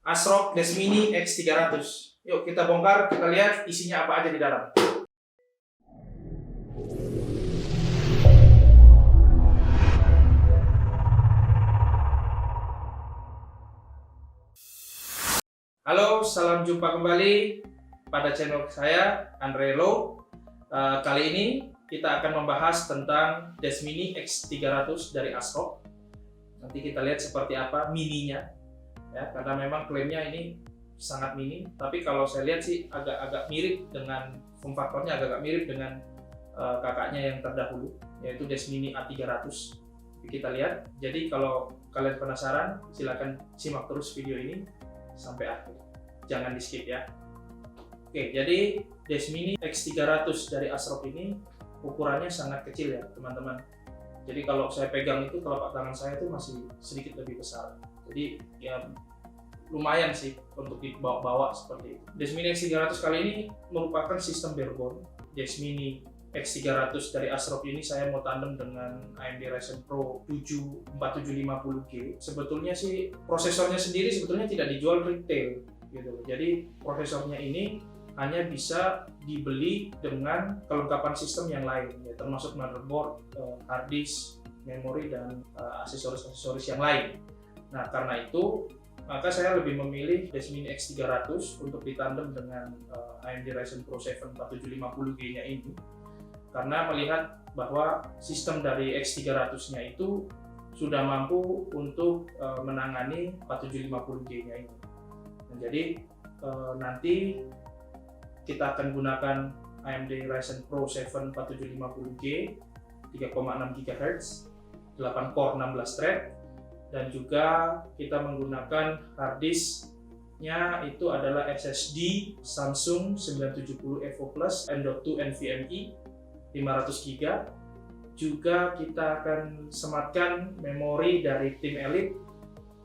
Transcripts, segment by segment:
ASRock Desmini X300. Yuk kita bongkar, kita lihat isinya apa aja di dalam. Halo, salam jumpa kembali pada channel saya, Andre Low. Kali ini kita akan membahas tentang Desmini X300 dari ASRock. Nanti kita lihat seperti apa mininya. Ya, karena memang klaimnya ini sangat mini, tapi kalau saya lihat sih agak mirip dengan form factornya, agak mirip dengan kakaknya yang terdahulu, yaitu Desmini A300. Kita lihat. Jadi kalau kalian penasaran, silakan simak terus video ini sampai akhir, jangan di skip ya. Oke, jadi Desmini X300 dari ASRock ini ukurannya sangat kecil ya teman-teman. Jadi kalau saya pegang itu, telapak tangan saya itu masih sedikit lebih besar. Jadi ya lumayan sih untuk dibawa-bawa seperti itu. Desmini X300 kali ini merupakan sistem barebone. Desmini X300 dari ASRock ini saya mau tandem dengan AMD Ryzen Pro 7 4750G. Sebetulnya sih prosesornya sendiri sebetulnya tidak dijual retail gitu. Jadi prosesornya ini hanya bisa dibeli dengan kelengkapan sistem yang lain, ya, termasuk motherboard, hard disk, memori, dan aksesoris-aksesoris yang lain. Nah, karena itu maka saya lebih memilih Desmini X300 untuk ditandem dengan AMD Ryzen Pro 7 4750G-nya ini, karena melihat bahwa sistem dari X300-nya itu sudah mampu untuk menangani 4750G-nya ini. Nah, jadi nanti kita akan gunakan AMD Ryzen Pro 7 4750G 3,6 GHz, 8 core 16 thread, dan juga kita menggunakan hard disk-nya itu adalah SSD Samsung 970 EVO Plus M.2 NVMe 500 GB. Juga kita akan sematkan memori dari Team Elite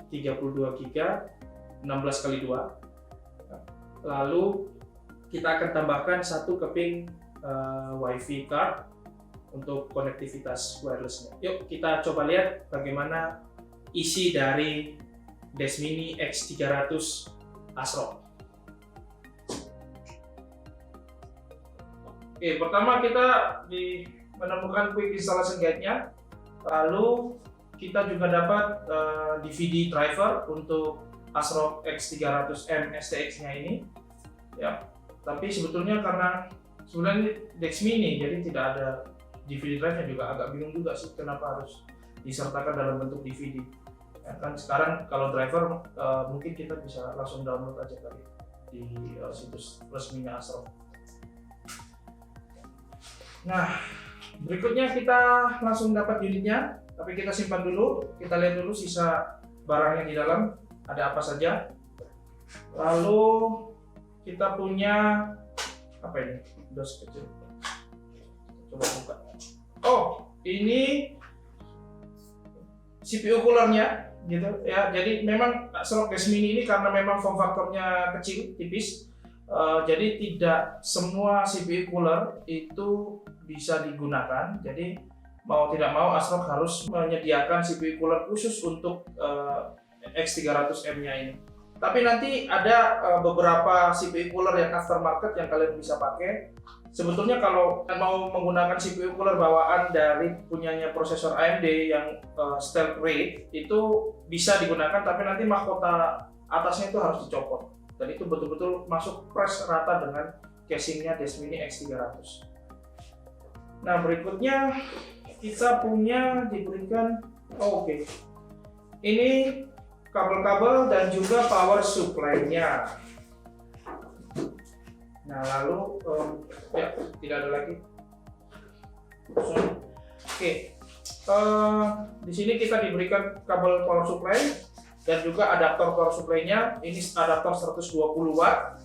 32 GB 16x2. Lalu kita akan tambahkan satu keping WiFi card untuk konektivitas wirelessnya. Yuk kita coba lihat bagaimana isi dari Desmini X300 ASRock. Oke, pertama kita menemukan quick installation guide-nya. Lalu kita juga dapat DVD driver untuk ASRock X300M STX-nya ini. Ya, tapi sebetulnya karena sebenarnya Desmini jadi tidak ada DVD drive-nya, juga agak bingung juga sih kenapa harus disertakan dalam bentuk DVD. Ya, kan sekarang kalau driver mungkin kita bisa langsung download aja kali di situs resminya ASRock. Nah, berikutnya kita langsung dapat unitnya, tapi kita simpan dulu, kita lihat dulu sisa barangnya di dalam ada apa saja. Lalu kita punya apa ini? Dos kecil. Coba buka. Oh, ini CPU coolernya gitu ya. Jadi memang ASRock Desmini ini karena memang form factornya kecil, tipis. Jadi tidak semua CPU cooler itu bisa digunakan. Jadi mau tidak mau ASRock harus menyediakan CPU cooler khusus untuk X300M-nya ini. Tapi nanti ada beberapa CPU cooler yang aftermarket yang kalian bisa pakai. Sebetulnya kalau kalian mau menggunakan CPU cooler bawaan dari punyanya prosesor AMD yang stealth rate itu bisa digunakan, tapi nanti mahkota atasnya itu harus dicopot. Dan itu betul-betul masuk press rata dengan casingnya Desmini X300. Nah, berikutnya kita punya diberikan, oke. Ini kabel-kabel dan juga power supply-nya. Nah, lalu ya tidak ada lagi. Oke. Di sini kita diberikan kabel power supply dan juga adaptor power supply-nya. Ini adaptor 120 watt,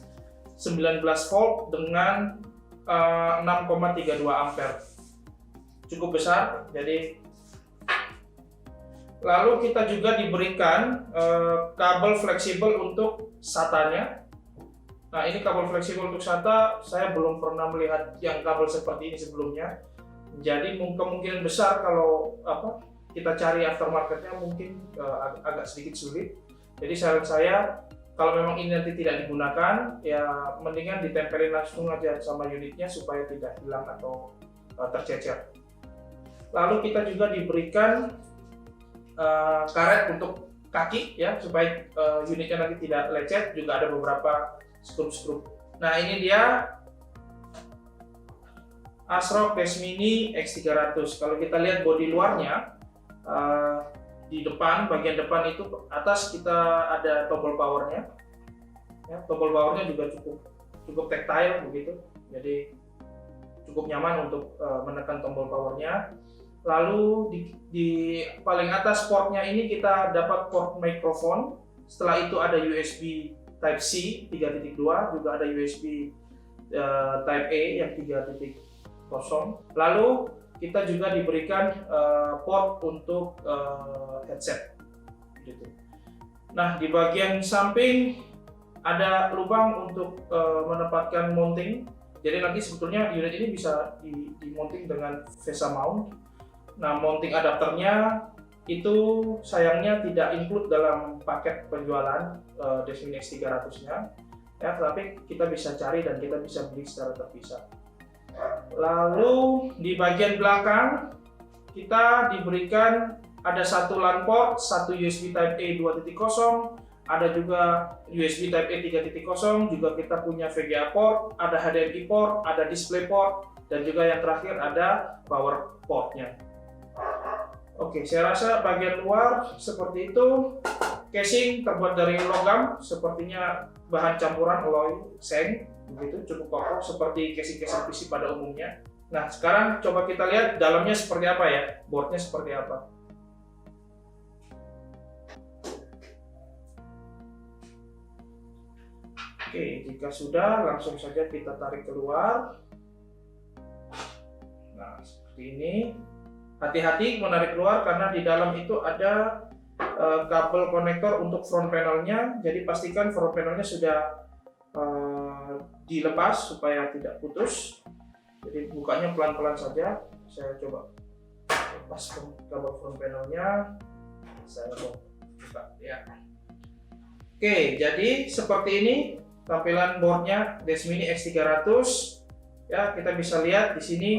19 volt dengan 6,32 ampere. Cukup besar. Jadi lalu kita juga diberikan kabel fleksibel untuk SATA-nya. Nah, ini kabel fleksibel untuk SATA, saya belum pernah melihat yang kabel seperti ini sebelumnya. Jadi kemungkinan besar kalau kita cari aftermarketnya mungkin agak sedikit sulit. Jadi saran saya kalau memang ini nanti tidak digunakan, ya mendingan ditempelin langsung aja sama unitnya supaya tidak hilang atau tercecer. Lalu kita juga diberikan karet untuk kaki ya, supaya unitnya nanti tidak lecet. Juga ada beberapa skrup-skrup. Nah, ini dia ASRock Desmini X300. Kalau kita lihat bodi luarnya, di depan, bagian depan itu atas kita ada tombol powernya. Ya, tombol powernya juga cukup tactile begitu, jadi cukup nyaman untuk menekan tombol powernya. Lalu di paling atas portnya ini kita dapat port mikrofon. Setelah itu ada USB Type C 3.2, juga ada USB Type A yang 3.0. Lalu kita juga diberikan port untuk headset gitu. Nah, di bagian samping ada lubang untuk menempatkan mounting. Jadi nanti sebetulnya unit ini bisa di-mounting dengan VESA mount. Nah, mounting adapternya itu sayangnya tidak include dalam paket penjualan Desmini X300-nya. Ya, tapi kita bisa cari dan kita bisa beli secara terpisah. Lalu di bagian belakang kita diberikan ada satu LAN port, satu USB Type A 2.0, ada juga USB Type A 3.0, juga kita punya VGA port, ada HDMI port, ada display port, dan juga yang terakhir ada power portnya. Oke, saya rasa bagian luar seperti itu. Casing terbuat dari logam, sepertinya bahan campuran alloy seng, begitu, cukup kokoh seperti casing-casing PC pada umumnya. Nah, sekarang coba kita lihat dalamnya seperti apa ya, boardnya seperti apa. Oke, jika sudah, langsung saja kita tarik keluar. Nah, seperti ini. Hati-hati menarik keluar karena di dalam itu ada kabel konektor untuk front panelnya. Jadi pastikan front panelnya sudah dilepas supaya tidak putus. Jadi bukanya pelan-pelan saja. Saya coba lepas kabel front panelnya. Saya buka ya. Oke, jadi seperti ini tampilan boardnya Desmini X300. Ya, kita bisa lihat di sini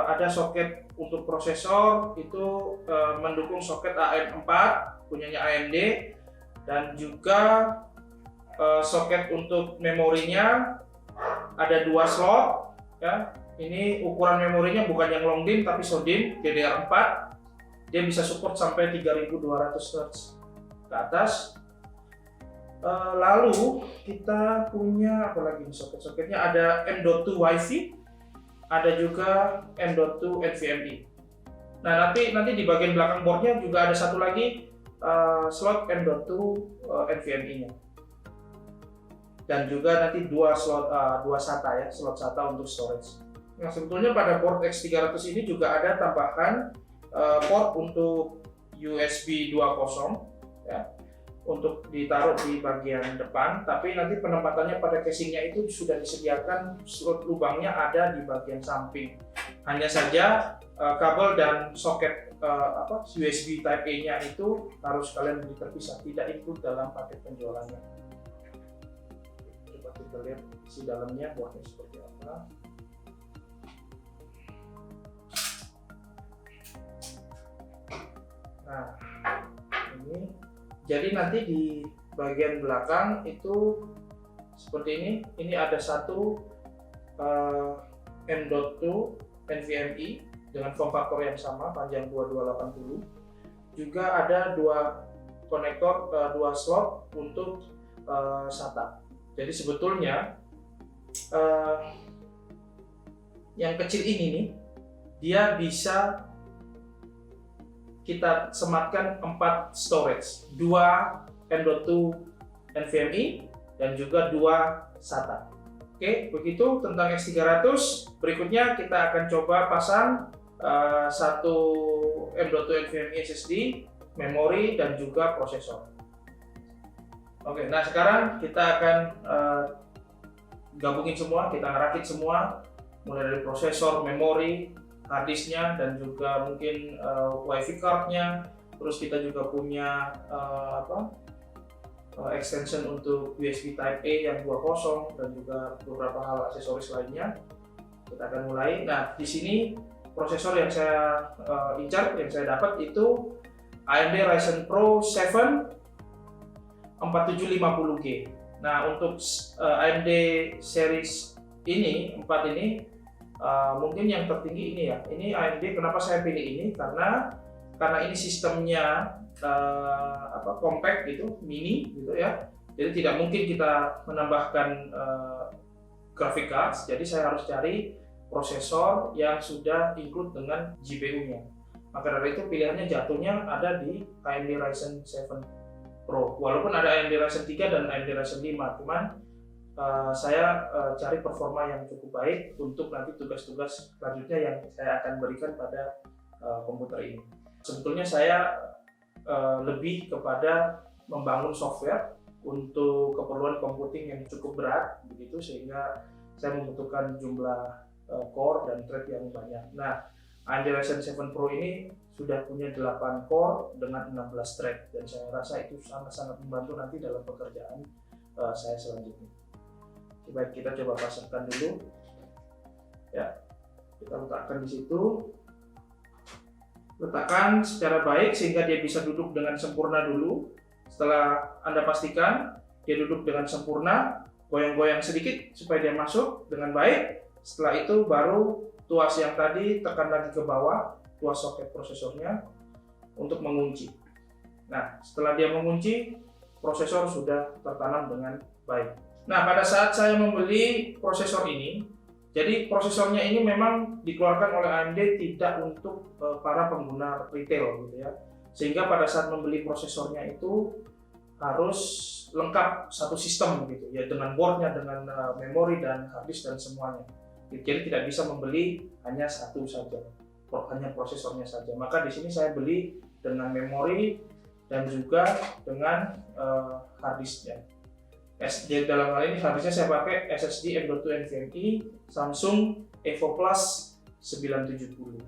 ada soket untuk prosesor, itu mendukung soket AM4 punyanya AMD, dan juga soket untuk memorinya ada 2 slot ya. Ini ukuran memorinya bukan yang long DIMM tapi SODIMM DDR4. Dia bisa support sampai 3200 Hz ke atas. Lalu kita punya apa lagi soket-soketnya, ada M.2 Wi-Fi, ada juga M.2 NVMe. Nah, nanti di bagian belakang boardnya juga ada satu lagi slot M.2 NVMe-nya. Dan juga nanti 2 SATA ya, slot SATA untuk storage. Nah, sebetulnya pada board X300 ini juga ada tambahan port untuk USB 2.0 ya, untuk ditaruh di bagian depan, tapi nanti penempatannya pada casingnya itu sudah disediakan, slot lubangnya ada di bagian samping. Hanya saja kabel dan soket USB Type A-nya itu harus kalian beli terpisah, tidak ikut dalam paket penjualannya. Coba kita lihat isi dalamnya, boardnya seperti apa. Nah, ini. Jadi nanti di bagian belakang itu seperti ini ada satu M.2 NVMe dengan form factor yang sama, panjang 2280. Juga ada 2 konektor, 2 slot untuk SATA. Jadi sebetulnya yang kecil ini nih, dia bisa kita sematkan 4 storage, 2 M.2 NVMe dan juga 2 SATA. Oke, begitu tentang X300. Berikutnya kita akan coba pasang satu M.2 NVMe SSD, memori dan juga prosesor. Oke, nah sekarang kita akan gabungin semua, kita rakit semua, mulai dari prosesor, memori, harddisknya, dan juga mungkin WiFi cardnya. Terus kita juga punya extension untuk USB Type A yang 2.0 dan juga beberapa hal aksesoris lainnya. Kita akan mulai. Nah, di sini prosesor yang saya incar, yang saya dapat itu AMD Ryzen Pro 7 4750G. Nah, untuk AMD series ini 4 ini mungkin yang tertinggi ini ya. Ini AMD, kenapa saya pilih ini? Karena ini sistemnya compact gitu, mini gitu ya. Jadi tidak mungkin kita menambahkan graphic cards. Jadi saya harus cari prosesor yang sudah include dengan GPU-nya. Maka dari itu pilihannya jatuhnya ada di AMD Ryzen 7 Pro. Walaupun ada AMD Ryzen 3 dan AMD Ryzen 5, cuman saya cari performa yang cukup baik untuk nanti tugas-tugas selanjutnya yang saya akan berikan pada komputer ini. Sebetulnya saya lebih kepada membangun software untuk keperluan computing yang cukup berat, begitu, sehingga saya membutuhkan jumlah core dan thread yang banyak. Nah, AMD Ryzen 7 Pro ini sudah punya 8 core dengan 16 thread, dan saya rasa itu sangat-sangat membantu nanti dalam pekerjaan saya selanjutnya. Baik, kita coba pasangkan dulu. Ya, kita letakkan di situ. Letakkan secara baik sehingga dia bisa duduk dengan sempurna dulu. Setelah Anda pastikan dia duduk dengan sempurna, goyang-goyang sedikit supaya dia masuk dengan baik. Setelah itu baru tuas yang tadi tekan lagi ke bawah, tuas soket prosesornya untuk mengunci. Nah, setelah dia mengunci, prosesor sudah tertanam dengan baik. Nah, pada saat saya membeli prosesor ini, jadi prosesornya ini memang dikeluarkan oleh AMD tidak untuk para pengguna retail gitu ya. Sehingga pada saat membeli prosesornya itu harus lengkap satu sistem gitu ya, dengan boardnya, dengan memori dan harddisk dan semuanya. Jadi tidak bisa membeli hanya satu saja, hanya prosesornya saja. Maka di sini saya beli dengan memori dan juga dengan harddisknya. Jadi dalam hal ini harddisknya saya pakai SSD M.2 NVMe Samsung Evo Plus 970.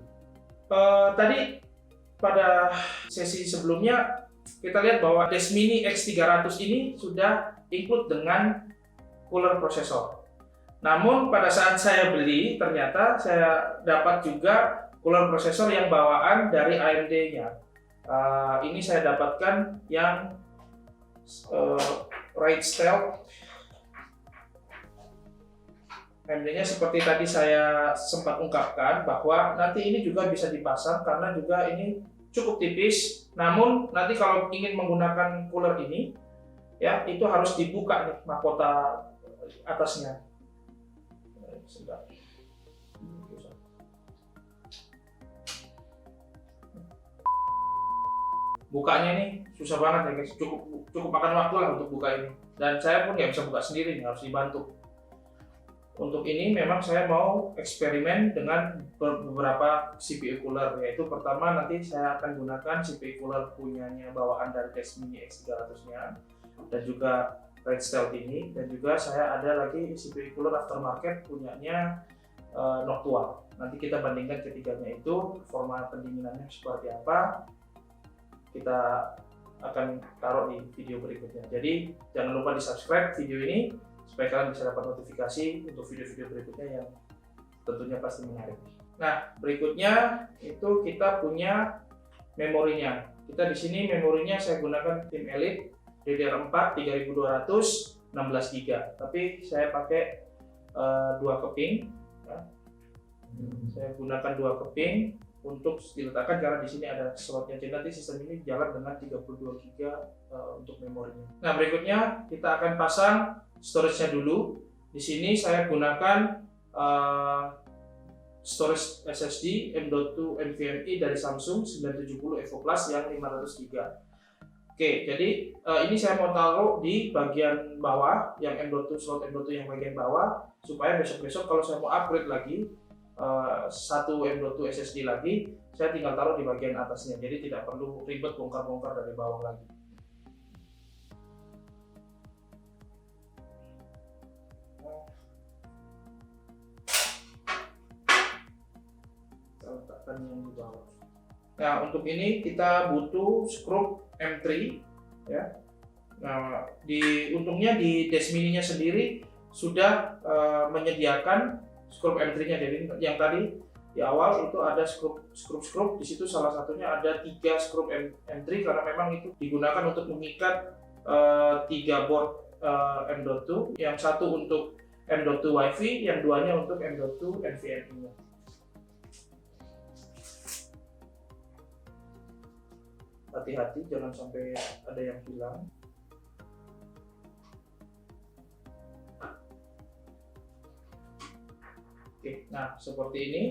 Tadi pada sesi sebelumnya kita lihat bahwa Desmini X300 ini sudah include dengan cooler prosesor. Namun pada saat saya beli ternyata saya dapat juga cooler prosesor yang bawaan dari AMD-nya. Ini saya dapatkan yang Right Stealth. AMD-nya seperti tadi saya sempat ungkapkan bahwa nanti ini juga bisa dipasang karena juga ini cukup tipis. Namun nanti kalau ingin menggunakan cooler ini ya itu harus dibuka nih mahkota atasnya. Sedap. Bukanya nih susah banget ya guys, cukup makan waktu lah untuk buka ini, dan saya pun nggak bisa buka sendiri nih, harus dibantu. Untuk ini memang saya mau eksperimen dengan beberapa CPU cooler, yaitu pertama nanti saya akan gunakan CPU cooler punyanya bawaan dari Desmini X300-nya dan juga Red Stealth ini, dan juga saya ada lagi CPU cooler aftermarket punyanya Noctua. Nanti kita bandingkan ketiganya itu, performa pendinginannya seperti apa, kita akan taruh di video berikutnya. Jadi jangan lupa di subscribe video ini supaya kalian bisa dapat notifikasi untuk video-video berikutnya yang tentunya pasti menarik. Nah, berikutnya itu kita punya memorinya. Kita di sini memorinya saya gunakan Team Elite DDR4 3200 16GB. Tapi saya pakai 2 keping. Ya. Saya gunakan 2 keping untuk diletakkan karena di sini ada slotnya. Jadi nanti sistem ini jalan dengan 32GB untuk memorinya. Nah, berikutnya kita akan pasang storage-nya dulu. Di sini saya gunakan storage SSD M.2 NVMe dari Samsung 970 Evo Plus yang 500GB. Oke, jadi ini saya mau taruh di bagian bawah yang M.2, slot M.2 yang bagian bawah, supaya besok-besok kalau saya mau upgrade lagi satu M.2 SSD lagi, saya tinggal taruh di bagian atasnya, jadi tidak perlu ribet bongkar-bongkar dari bawah lagi. Kita letakkan yang di bawah. Nah, untuk ini kita butuh skrup M3 ya. Nah, untungnya di Desmini-nya sendiri sudah menyediakan skrup M3-nya. Jadi yang tadi di awal itu ada skrup di situ, salah satunya ada 3 skrup M3 karena memang itu digunakan untuk mengikat 3 board M.2, yang satu untuk M.2 Wi-Fi, yang duanya untuk M.2 NVMe-nya. Hati-hati jangan sampai ada yang hilang. Oke, nah seperti ini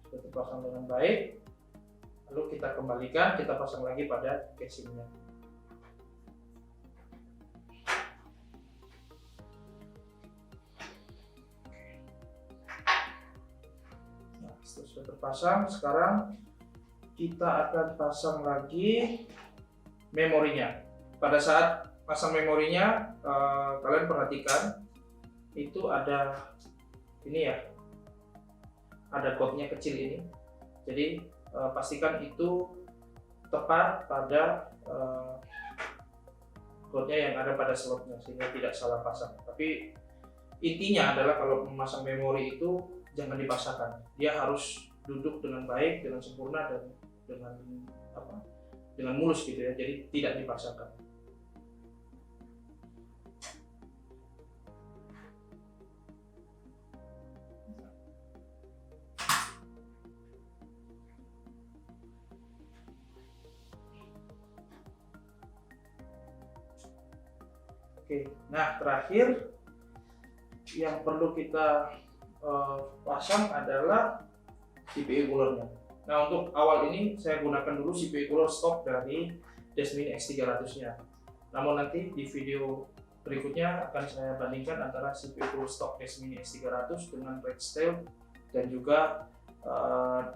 sudah terpasang dengan baik. Lalu kita kembalikan, kita pasang lagi pada casingnya. Nah, sudah terpasang. Sekarang kita akan pasang lagi memorinya. Pada saat pasang memorinya, kalian perhatikan itu ada ini ya, ada code-nya kecil ini. Jadi pastikan itu tepat pada code-nya yang ada pada slotnya sehingga tidak salah pasang. Tapi intinya adalah kalau memasang memori itu jangan dipaksakan. Dia harus duduk dengan baik, dengan sempurna, dan dengan mulus gitu ya. Jadi tidak dipaksakan. Oke, nah terakhir yang perlu kita pasang adalah CPU cooler-nya. Nah, untuk awal ini saya gunakan dulu CPU cooler stok dari Desmini X300-nya. Namun nanti di video berikutnya akan saya bandingkan antara CPU cooler stok Desmini X300 dengan Rextail dan juga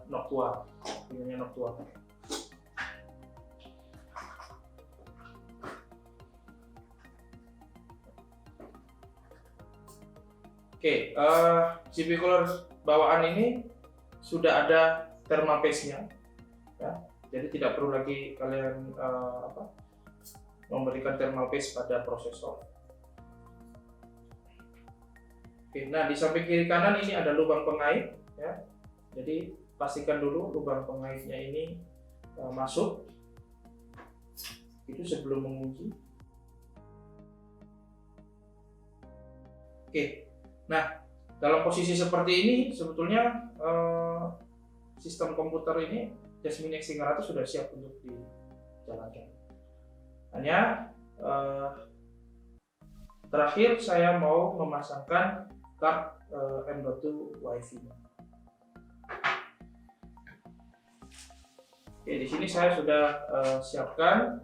Noctua, punyanya Noctua. Oke, CPU cooler bawaan ini sudah ada thermal paste-nya, ya. Jadi tidak perlu lagi kalian memberikan thermal paste pada prosesor. Oke, nah di samping kiri kanan ini ada lubang pengait, ya. Jadi pastikan dulu lubang pengaitnya ini masuk. Itu sebelum mengunci. Oke. Nah, dalam posisi seperti ini sebetulnya sistem komputer ini Desmini X300 sudah siap untuk dijalankan. Hanya terakhir saya mau memasangkan card M.2 Wi-Fi. Oke, di sini saya sudah siapkan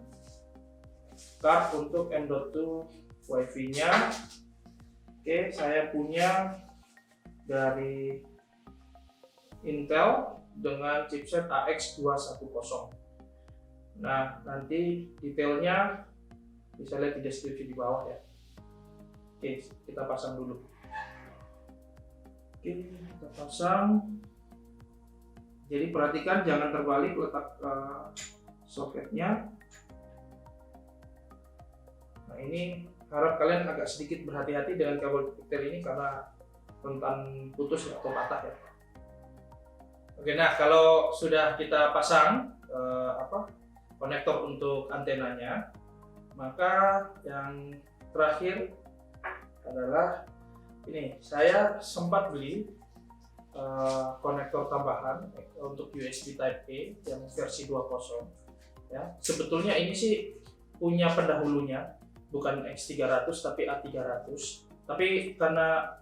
card untuk M.2 Wi-Fi-nya. Oke, saya punya dari Intel dengan chipset AX210. Nah, nanti detailnya bisa lihat di deskripsi di bawah ya. Oke, kita pasang dulu. Oke, kita pasang. Jadi perhatikan jangan terbalik letak soketnya. Nah, ini harap kalian agak sedikit berhati-hati dengan kabel detail ini karena rentan putus atau patah ya. Oke, nah kalau sudah kita pasang konektor untuk antenanya, maka yang terakhir adalah ini. Saya sempat beli konektor tambahan untuk USB Type A yang versi 2.0 ya. Sebetulnya ini sih punya pendahulunya, bukan X300 tapi A300. Tapi karena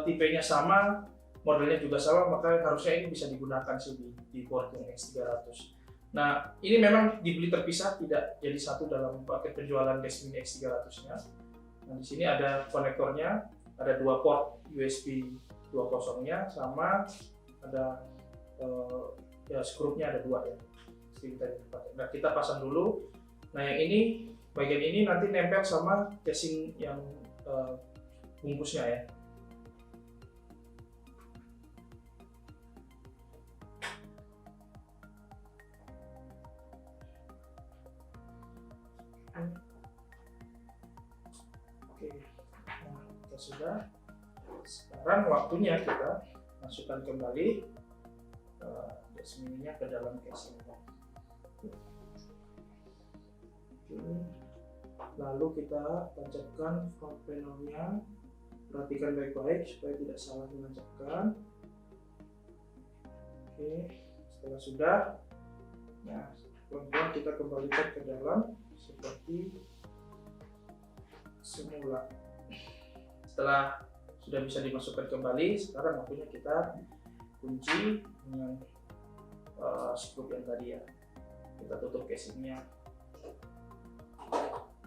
tipenya sama, modelnya juga sama, maka harusnya ini bisa digunakan sih di board yang X300. Nah, ini memang dibeli terpisah, tidak jadi satu dalam paket penjualan Desmini X300-nya. Nah, di sini ada konektornya, ada 2 port USB 2.0-nya, sama ada ya skrupnya ada 2 ya. Nah, kita pasang dulu. Nah, yang ini, bagian ini nanti nempel sama casing yang bungkusnya ya. kita sudah. Sekarang waktunya kita masukkan kembali Desmini-nya ke dalam casing-nya. Lalu kita tancapkan front panel-nya. Perhatikan baik-baik supaya tidak salah menancapkan. Oke, setelah sudah, nah pelan-pelan kita kembalikan ke dalam seperti semula. Setelah sudah bisa dimasukkan kembali, sekarang waktunya kita kunci dengan skrup yang tadi ya. Kita tutup casingnya.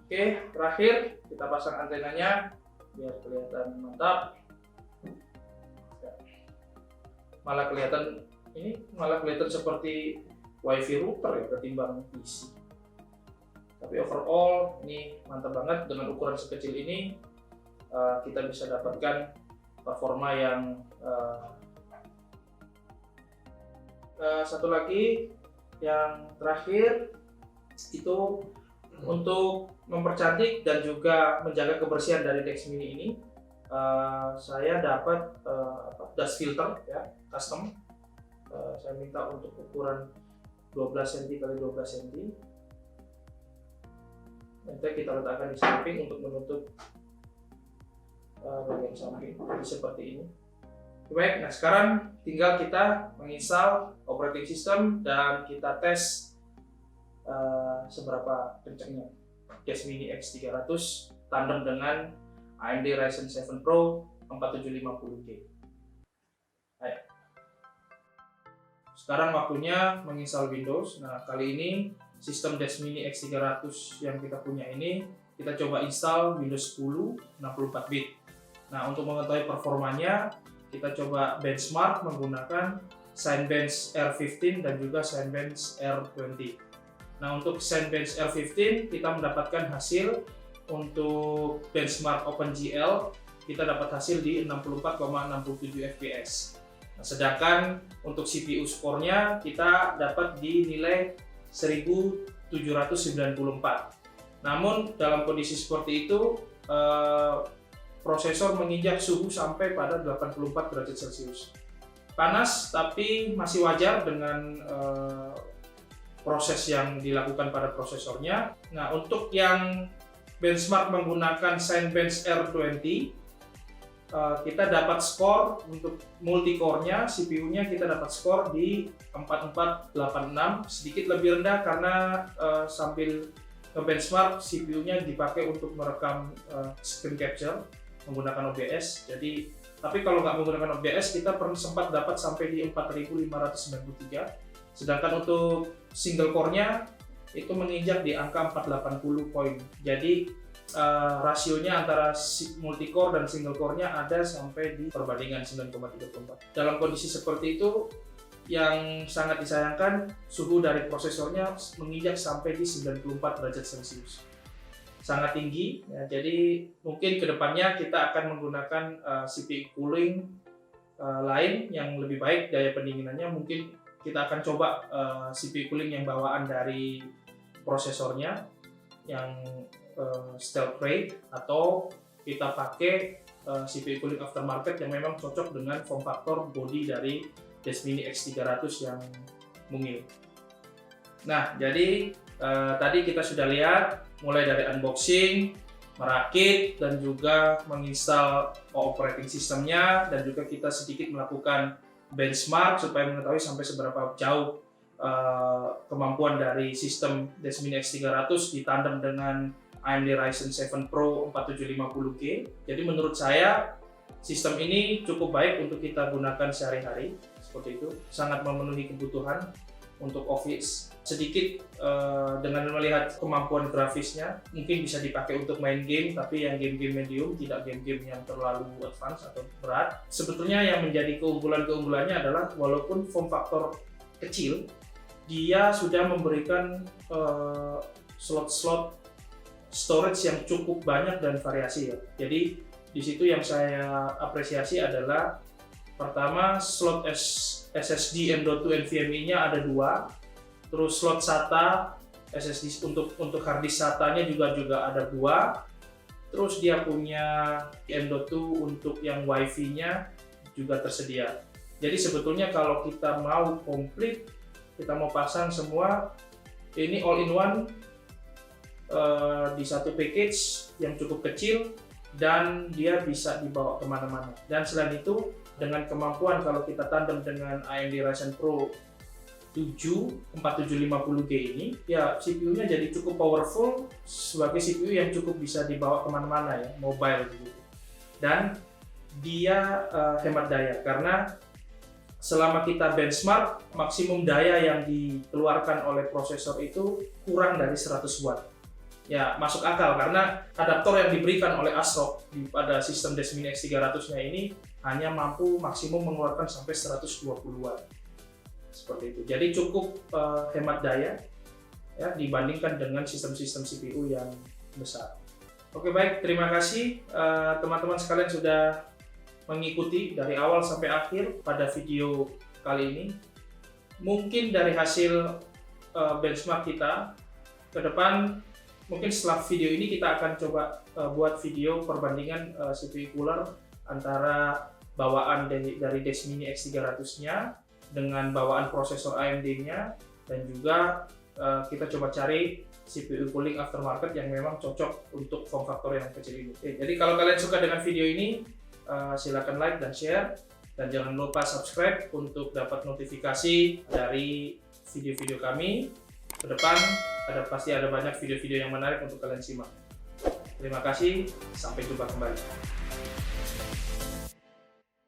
Oke, terakhir kita pasang antenanya biar kelihatan mantap. Malah kelihatan seperti wifi router ya ketimbang PC. Tapi overall ini mantap banget. Dengan ukuran sekecil ini kita bisa dapatkan performa yang satu lagi yang terakhir itu untuk mempercantik dan juga menjaga kebersihan dari Desmini ini, saya dapat dust filter ya custom. Saya minta untuk ukuran 12 cm x 12 cm. Nanti kita letakkan di samping untuk menutup bagian samping seperti ini. Baik, nah sekarang tinggal kita menginstal operating system dan kita tes seberapa kencangnya Desmini X300 tandem dengan AMD Ryzen 7 Pro 4750K. Ayo. Sekarang waktunya menginstal Windows. Nah, kali ini sistem Desmini X300 yang kita punya ini kita coba install Windows 10 64 bit. Nah, untuk mengetahui performanya kita coba benchmark menggunakan Cinebench R15 dan juga Cinebench R20. Nah, untuk Cinebench R15 kita mendapatkan hasil untuk benchmark OpenGL kita dapat hasil di 64,67 fps. Nah, sedangkan untuk CPU score-nya kita dapat di nilai 1794. Namun dalam kondisi seperti itu prosesor menginjak suhu sampai pada 84 derajat Celcius. Panas tapi masih wajar dengan proses yang dilakukan pada prosesornya. Nah, untuk yang benchmark menggunakan Cinebench R20 kita dapat skor untuk multicore-nya, CPU-nya kita dapat skor di 4486, sedikit lebih rendah karena sambil benchmark CPU-nya dipakai untuk merekam screen capture menggunakan OBS. Jadi, tapi kalau nggak menggunakan OBS kita pernah sempat dapat sampai di 4593. Sedangkan untuk single core-nya itu menginjak di angka 480 poin. Jadi rasionya antara multi-core dan single core-nya ada sampai di perbandingan 9,34. Dalam kondisi seperti itu, yang sangat disayangkan suhu dari prosesornya menginjak sampai di 94 derajat Celcius. Sangat tinggi, ya, jadi mungkin kedepannya kita akan menggunakan CPU cooling lain yang lebih baik daya pendinginannya. Mungkin kita akan coba CPU cooling yang bawaan dari prosesornya yang stealth rate, atau kita pakai CPU cooling aftermarket yang memang cocok dengan form factor body dari Desmini X300 yang mungil. Nah, jadi tadi kita sudah lihat mulai dari unboxing, merakit, dan juga menginstal operating systemnya, dan juga kita sedikit melakukan benchmark supaya mengetahui sampai seberapa jauh kemampuan dari sistem Desmini X300 ditandem dengan AMD Ryzen 7 Pro 4750K. Jadi menurut saya sistem ini cukup baik untuk kita gunakan sehari-hari, seperti itu, sangat memenuhi kebutuhan untuk Office. Sedikit dengan melihat kemampuan grafisnya, mungkin bisa dipakai untuk main game, tapi yang game-game medium, tidak game-game yang terlalu advance atau berat. Sebetulnya yang menjadi keunggulannya adalah walaupun form factor kecil, dia sudah memberikan slot-slot storage yang cukup banyak dan variasi ya. Jadi di situ yang saya apresiasi adalah pertama slot SSD M.2 NVMe-nya ada 2, terus slot SATA SSD untuk harddisk SATA-nya juga ada 2, Terus dia punya M.2 untuk yang WiFi-nya juga tersedia. Jadi sebetulnya kalau kita mau komplit, kita mau pasang semua, ini all-in-one di satu package yang cukup kecil dan dia bisa dibawa kemana-mana. Dan selain itu, dengan kemampuan kalau kita tandem dengan AMD Ryzen Pro 7 4750G ini, ya CPU-nya jadi cukup powerful sebagai CPU yang cukup bisa dibawa kemana-mana ya, mobile gitu. Dan dia hemat daya karena selama kita benchmark, maksimum daya yang dikeluarkan oleh prosesor itu kurang dari 100 watt. Ya, masuk akal karena adaptor yang diberikan oleh ASRock pada sistem Desmini X300-nya ini hanya mampu maksimum mengeluarkan sampai 120 watt. Seperti itu. Jadi cukup hemat daya ya dibandingkan dengan sistem-sistem CPU yang besar. Oke, baik, terima kasih teman-teman sekalian sudah mengikuti dari awal sampai akhir pada video kali ini. Mungkin dari hasil benchmark kita ke depan, mungkin setelah video ini kita akan coba buat video perbandingan CPU cooler antara bawaan dari Desmini X300-nya dengan bawaan prosesor AMD-nya, dan juga kita coba cari CPU cooling aftermarket yang memang cocok untuk form factor yang kecil ini. Jadi kalau kalian suka dengan video ini, silakan like dan share, dan jangan lupa subscribe untuk dapat notifikasi dari video-video kami ke depan. Pasti ada banyak video-video yang menarik untuk kalian simak. Terima kasih, sampai jumpa kembali.